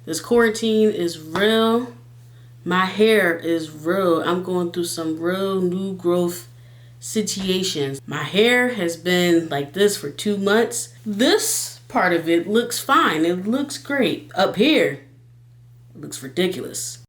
This quarantine is real. My hair is real. I'm going through some real new growth situations. My hair has been like this for 2 months. This part of it looks fine. It looks great. Up here, it looks ridiculous.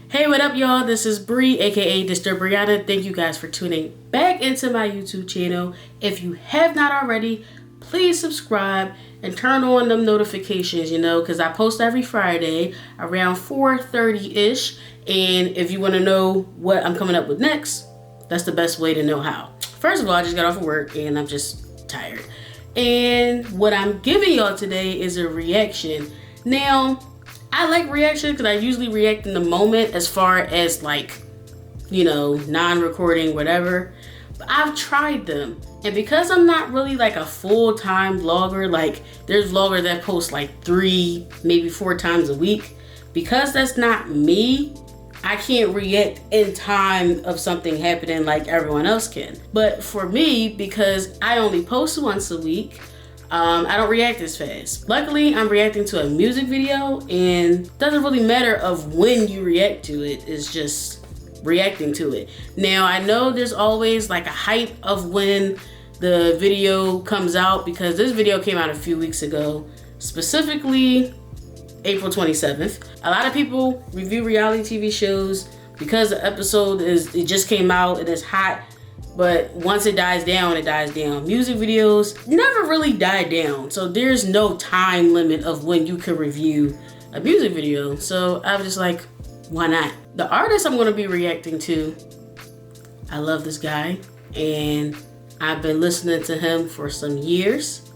Hey, what up, y'all? This is Bree, aka Disturbriana. Thank you guys for tuning back into my YouTube channel. If you have not already, please subscribe and turn on them notifications, because I post every Friday around 4:30-ish. And if you want to know what I'm coming up with next, that's the best way to know how. First of all, I just got off of work and I'm just tired. And what I'm giving y'all today is a reaction. Now, I like reaction because I usually react in the moment as far as non-recording, whatever. But I've tried them. And because I'm not really like a full-time vlogger, like there's vloggers that post like 3, maybe 4 times a week. Because that's not me, I can't react in time of something happening like everyone else can. But for me, because I only post once a week, I don't react as fast. Luckily, I'm reacting to a music video, and it doesn't really matter of when you react to it. It's just reacting to it. Now, I know there's always like a hype of when the video comes out, because this video came out a few weeks ago, specifically April 27th. A lot of people review reality TV shows because the episode it just came out and it's hot. But once it dies down, it dies down. Music videos never really die down. So there's no time limit of when you can review a music video. So I was just like, why not? The artist I'm gonna be reacting to, I love this guy. And I've been listening to him for some years.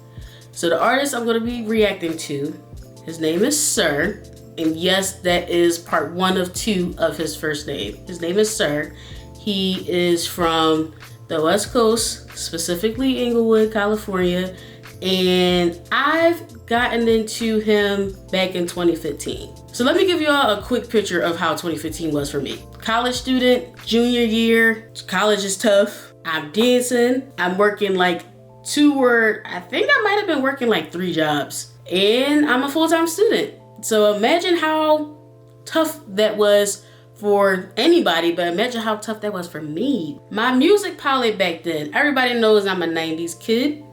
So the artist I'm gonna be reacting to, his name is SiR. And yes, that is part 1 of 2 of his first name. His name is SiR. He is from the West Coast, specifically Inglewood, California, and I've gotten into him back in 2015. So let me give you all a quick picture of how 2015 was for me. College student, junior year, college is tough. I'm dancing, I'm working like I think I might have been working like 3 jobs, and I'm a full-time student. So imagine how tough that was for anybody, but imagine how tough that was for me. My music palette back then, everybody knows I'm a 90s kid.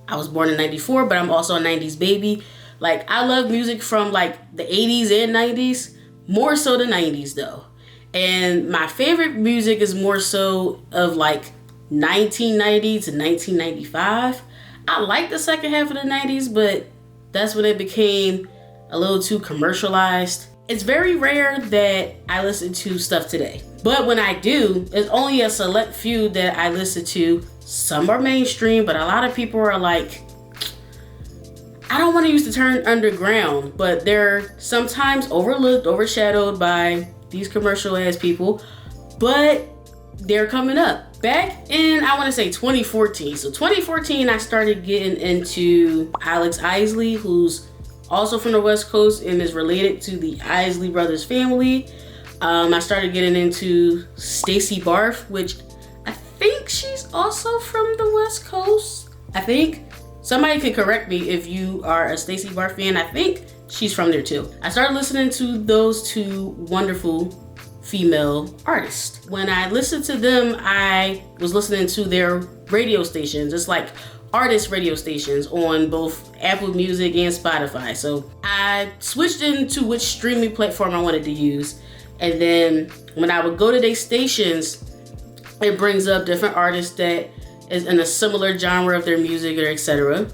I was born in 94, but I'm also a 90s baby. Like, I love music from like the 80s and 90s, more so the 90s though. And my favorite music is more so of like 1990 to 1995. I like the second half of the 90s, but that's when it became a little too commercialized. It's very rare that I listen to stuff today. But when I do, it's only a select few that I listen to. Some are mainstream, but a lot of people are like, I don't want to use the term underground, but they're sometimes overlooked, overshadowed by these commercial ass people, but they're coming up. Back in, I want to say 2014. So 2014, I started getting into Alex Isley, who's also from the West Coast and is related to the Isley Brothers family. I started getting into Stacey Barth, which I think she's also from the West Coast. I think. Somebody can correct me if you are a Stacey Barth fan. I think she's from there too. I started listening to those 2 wonderful female artists. When I listened to them, I was listening to their radio stations. It's like artist radio stations on both Apple Music and Spotify. So I switched into which streaming platform I wanted to use. And then when I would go to their stations, it brings up different artists that is in a similar genre of their music or etc.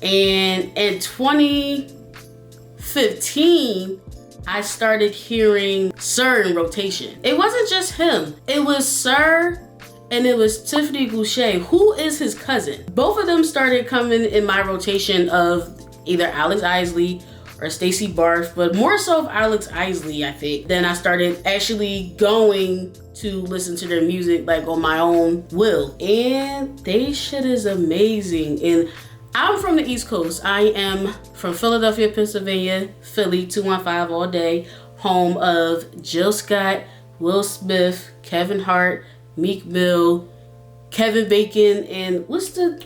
And in 2015, I started hearing SiR in rotation. It wasn't just him. It was SiR and it was Tiffany Boucher, who is his cousin. Both of them started coming in my rotation of either Alex Isley or Stacey Barth, but more so of Alex Isley, I think. Then I started actually going to listen to their music like on my own will. And they shit is amazing. And I'm from the East Coast. I am from Philadelphia, Pennsylvania, Philly, 215 all day, home of Jill Scott, Will Smith, Kevin Hart, Meek Mill, Kevin Bacon, and what's that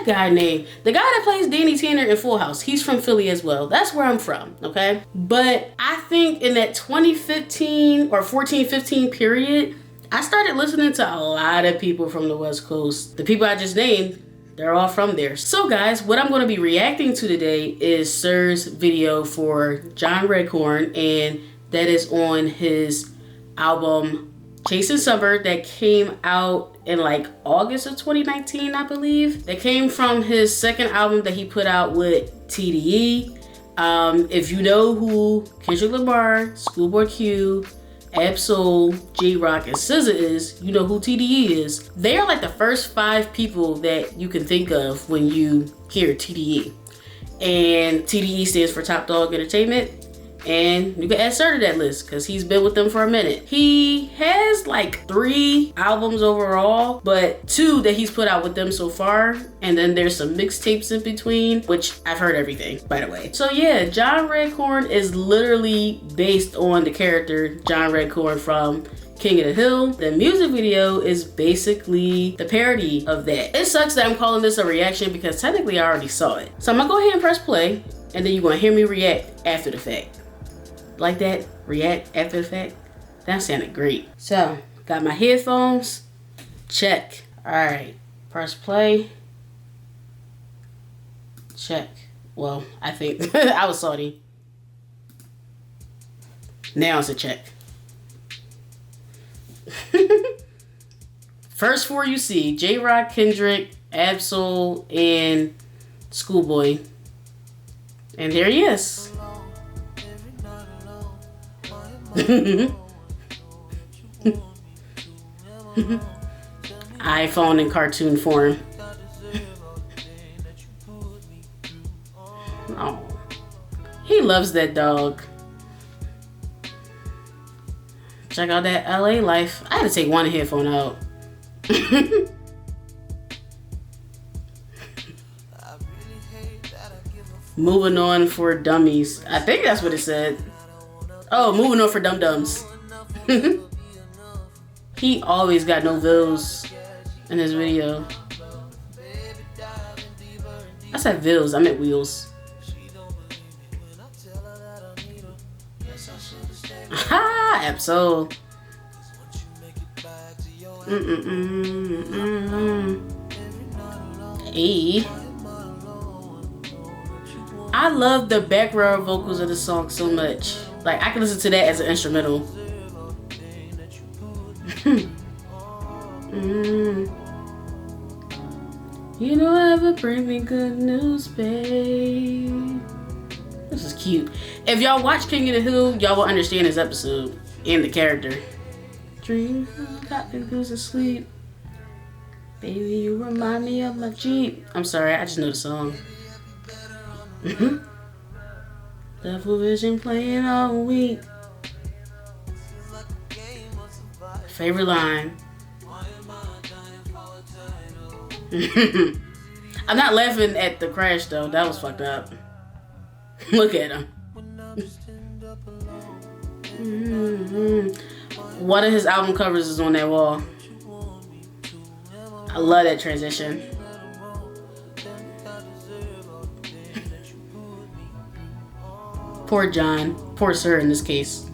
guy name? The guy that plays Danny Tanner in Full House. He's from Philly as well. That's where I'm from, okay? But I think in that 2015 or 14-15 period, I started listening to a lot of people from the West Coast. The people I just named, they're all from there. So guys, what I'm going to be reacting to today is SiR's video for John Redcorn, and that is on his album Chasing Summer that came out in like August of 2019, I believe. That came from his second album that he put out with TDE. If you know who Kendrick Lamar, Schoolboy Q, Ab-Soul, J-Rock, and SZA is, you know who TDE is. They are like the first 5 people that you can think of when you hear TDE. And TDE stands for Top Dog Entertainment. And you can add SiR to that list because he's been with them for a minute. He has like 3 albums overall, but 2 that he's put out with them so far. And then there's some mixtapes in between, which I've heard everything, by the way. So yeah, John Redcorn is literally based on the character John Redcorn from King of the Hill. The music video is basically the parody of that. It sucks that I'm calling this a reaction because technically I already saw it. So I'm gonna go ahead and press play, and then you're gonna hear me react after the fact. Like that, react after the fact. That sounded great. So, got my headphones. Check. All right, press play. Check. Well, I think I was salty. Now it's a check. First 4 you see: J-Rock, Kendrick, Ab-Soul, and Schoolboy. And there he is. iPhone in cartoon form. Oh, he loves that dog. Check out that LA life. I had to take one headphone out. Moving on for dummies. I think that's what it said. Oh, moving on for dum-dums. He always got no views in his video. I said views, I meant wheels. Ha! Ab-Soul. Hey. I love the background vocals of the song so much. Like, I can listen to that as an instrumental. You don't ever bring me good news, babe. This is cute. If y'all watch King of the Hill, y'all will understand this episode and the character. Dream, got me goose asleep. Baby, you remind me of my Jeep. I'm sorry, I just know the song. Devil Vision playing all week. Favorite line. I'm not laughing at the crash though. That was fucked up. Look at him. One of his album covers is on that wall. I love that transition. Poor John. Poor SiR in this case.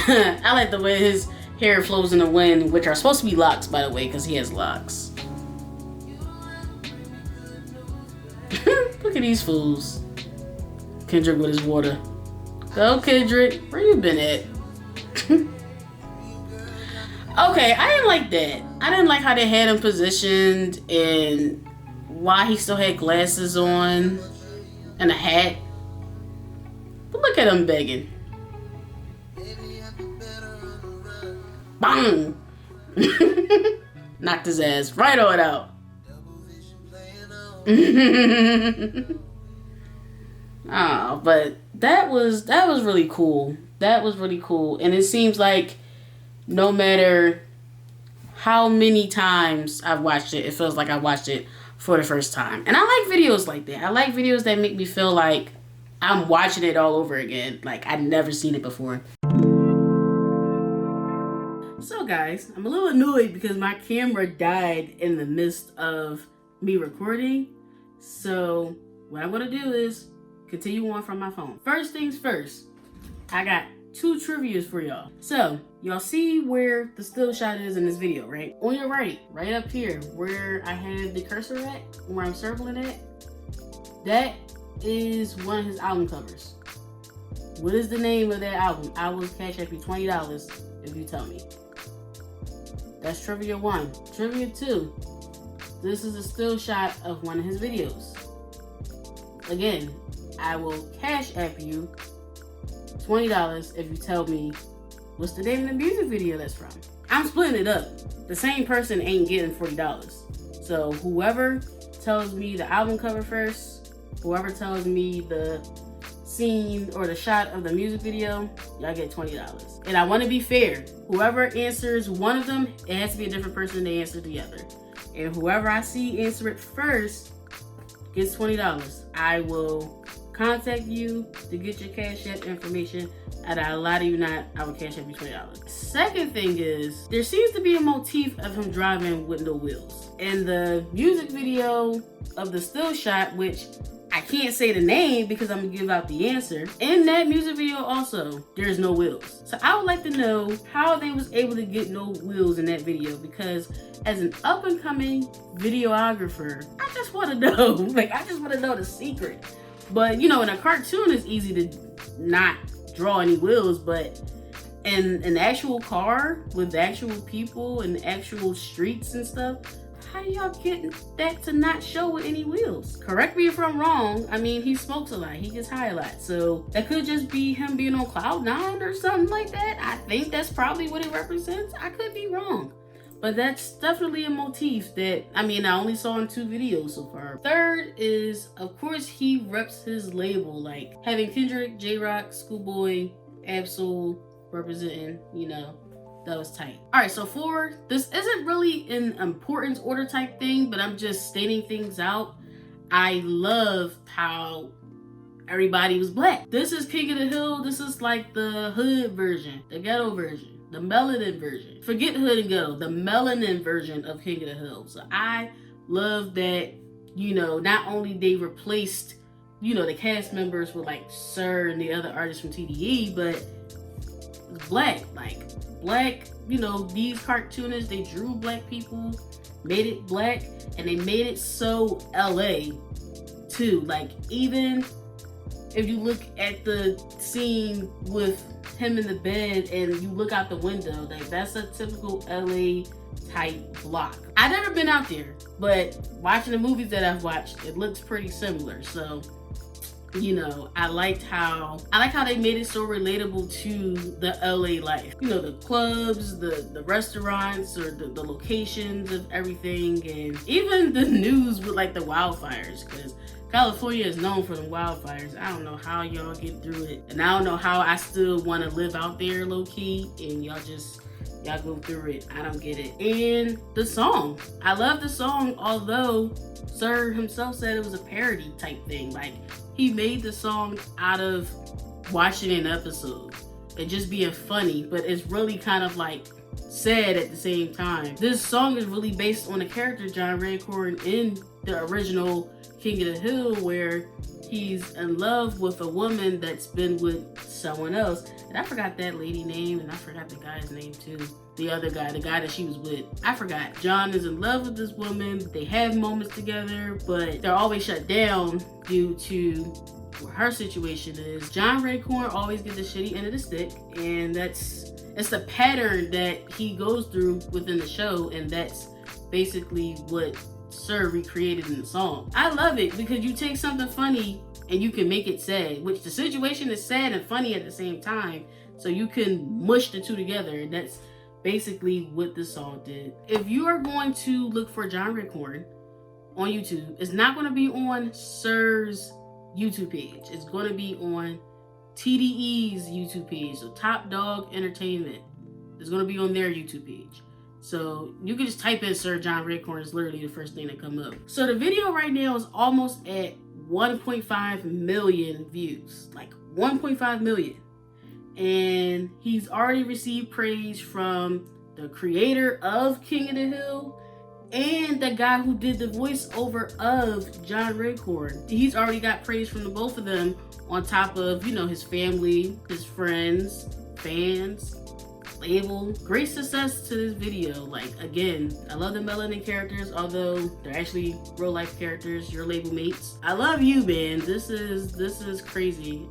I like the way his hair flows in the wind, which are supposed to be locks, by the way, because he has locks. Look at these fools. Kendrick with his water. Go, Kendrick. Where you been at? Okay, I didn't like that. I didn't like how they had him positioned and why he still had glasses on and a hat. But look at him begging. Bang! Knocked his ass right on out. Oh, but that was really cool. that was really cool. And it seems like no matter how many times I've watched it, it feels like I watched it for the first time. And I like videos like that. I like videos that make me feel like I'm watching it all over again. Like I'd never seen it before. So guys, I'm a little annoyed because my camera died in the midst of me recording. So what I'm gonna do is continue on from my phone. First things first, I got 2 trivias for y'all. So y'all see where the still shot is in this video, right? On your right up here, where I have the cursor at, where I'm circling at, that is one of his album covers. What is the name of that album? I will cash up you $20 if you tell me. That's trivia 1. Trivia 2. This is a still shot of one of his videos. Again, I will cash app you $20 if you tell me what's the name of the music video that's from. I'm splitting it up. The same person ain't getting $40. So whoever tells me the album cover first, whoever tells me the scene or the shot of the music video, y'all get $20. And I want to be fair. Whoever answers one of them, it has to be a different person to answer the other. And whoever I see answer it first gets $20. I will contact you to get your Cash App information, and I lie to you not, I will Cash App you $20. Second thing is, there seems to be a motif of him driving with no wheels. In the music video of the still shot, which I can't say the name because I'm gonna give out the answer. In that music video also, there's no wheels. So I would like to know how they was able to get no wheels in that video, because as an up and coming videographer, I just wanna know, like I just wanna know the secret. But you know, in a cartoon it's easy to not draw any wheels, but in an actual car with actual people and actual streets and stuff, how do y'all get that to not show with any wheels? Correct me if I'm wrong. I mean, he smokes a lot. He gets high a lot. So that could just be him being on cloud 9 or something like that. I think that's probably what it represents. I could be wrong. But that's definitely a motif that, I mean, I only saw in 2 videos so far. Third is, of course, he reps his label. Like having Kendrick, J-Rock, Schoolboy, Absol representing, you know, that was tight. All right, so 4, this isn't really an importance order type thing, but I'm just stating things out. I love how everybody was black. This is King of the Hill. This is like the hood version, the ghetto version, the melanin version. Forget hood and ghetto, the melanin version of King of the Hill. So I love that, you know, not only they replaced, you know, the cast members with like SiR and the other artists from TDE, but it's black, like black, you know, these cartoonists, they drew black people, made it black, and they made it so LA too. Like even if you look at the scene with him in the bed and you look out the window, like that's a typical LA type block. I've never been out there, but watching the movies that I've watched, it looks pretty similar. So, you know, I like how they made it so relatable to the LA life. You know, the clubs, the restaurants, or the locations of everything, and even the news with like the wildfires, because California is known for the wildfires. I don't know how y'all get through it, and I don't know how I still want to live out there low key, and y'all go through it. I don't get it. And the song, I love the song, although SiR himself said it was a parody type thing. Like he made the song out of watching an episode and just being funny, but it's really kind of like sad at the same time. This song is really based on the character John Redcorn in the original King of the Hill, where he's in love with a woman that's been with someone else. And I forgot that lady name, and I forgot the guy's name too. The other guy, the guy that she was with, I forgot. John is in love with this woman. They have moments together, but they're always shut down due to what her situation is. John Redcorn always gets the shitty end of the stick, and it's the pattern that he goes through within the show, and that's basically what SiR recreated in the song. I love it because you take something funny and you can make it sad, which the situation is sad and funny at the same time, so you can mush the two together, and that's basically what this song did. If you are going to look for John Redcorn on YouTube, it's not going to be on SiR's YouTube page. It's going to be on TDE's YouTube page, so Top Dog Entertainment, is going to be on their YouTube page. So you can just type in Sir John Redcorn, is literally the first thing that come up. So the video right now is almost at 1.5 million views, like 1.5 million. And he's already received praise from the creator of King of the Hill and the guy who did the voiceover of John Redcorn. He's already got praise from the both of them, on top of, you know, his family, his friends, fans, label. Great success to this video. Like, again, I love the melanin characters, although they're actually real life characters, your label mates. I love you, man. This is crazy.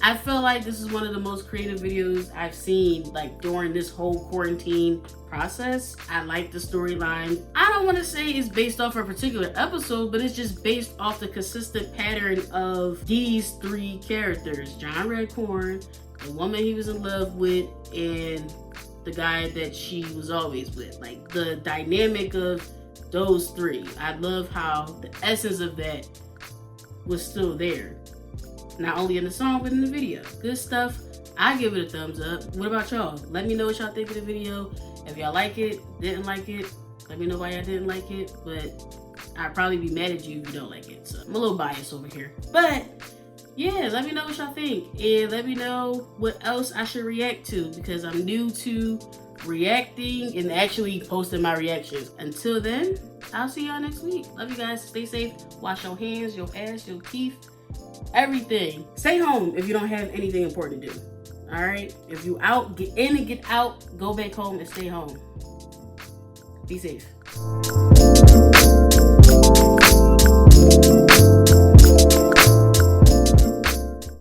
I feel like this is one of the most creative videos I've seen, like, during this whole quarantine process. I like the storyline. I don't want to say it's based off a particular episode, but it's just based off the consistent pattern of these three characters: John Redcorn, the woman he was in love with, and the guy that she was always with. Like, the dynamic of those three. I love how the essence of that was still there. Not only in the song, but in the video. Good stuff. I give it a thumbs up. What about y'all? Let me know what y'all think of the video. If y'all like it, didn't like it, let me know why y'all didn't like it. But I'd probably be mad at you if you don't like it. So I'm a little biased over here. But yeah, let me know what y'all think. And let me know what else I should react to, because I'm new to reacting and actually posting my reactions. Until then, I'll see y'all next week. Love you guys. Stay safe. Wash your hands, your ass, your teeth. Everything. Stay home if you don't have anything important to do. All right? If you out, get in and get out. Go back home and stay home. Be safe.